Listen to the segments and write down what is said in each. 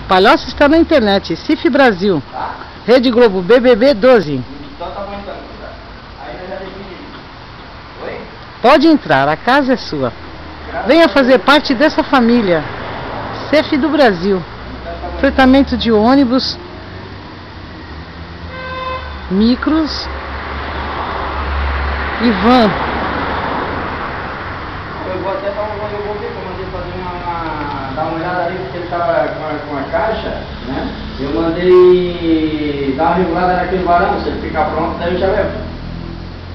Palhoça está na internet. CIF Brasil. Rede Globo BBB 12. Pode entrar, a casa é sua. Venha fazer parte dessa família. CIF do Brasil. Fretamento de ônibus, micros e van. Eu vou até quando eu voltei, eu mandei fazer dar uma olhada ali, porque ele estava com a caixa, né? Eu mandei dar uma regulada naquele varão, se ele ficar pronto, daí eu já levo.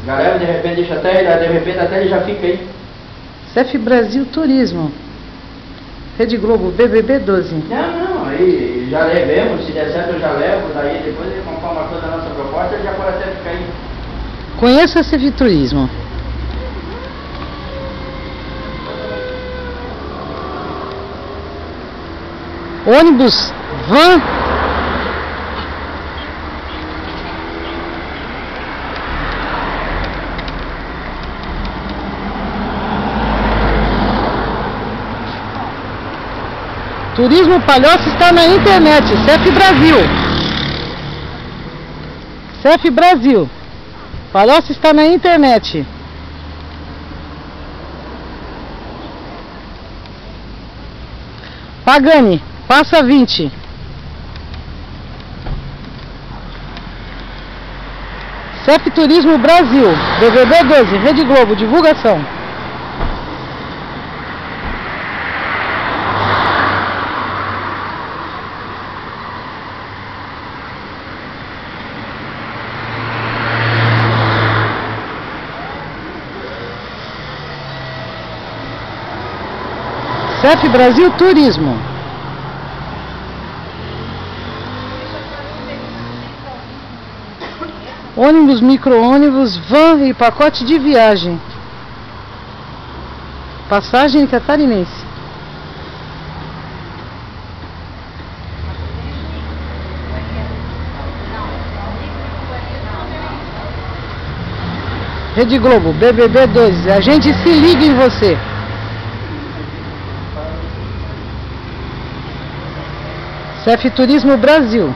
Já levo, de repente deixa até, de repente até ele já fica aí. CIF Brasil Turismo. Rede Globo BBB 12. Não, aí já levemos, se der certo eu já levo, daí depois ele conforme a coisa da nossa proposta, ele já pode até ficar aí. Conheça a CIF Turismo. Ônibus, van, Turismo Palhoça está na internet. CIF Brasil. CIF Brasil. Palhoça está na internet. Pagani, passa 20. CIF Turismo Brasil. BBB 12. Rede Globo. Divulgação. CIF Brasil Turismo. Ônibus, micro-ônibus, van e pacote de viagem. Passagem catarinense. Rede Globo, BBB 12. A gente se liga em você. CIF Turismo Brasil.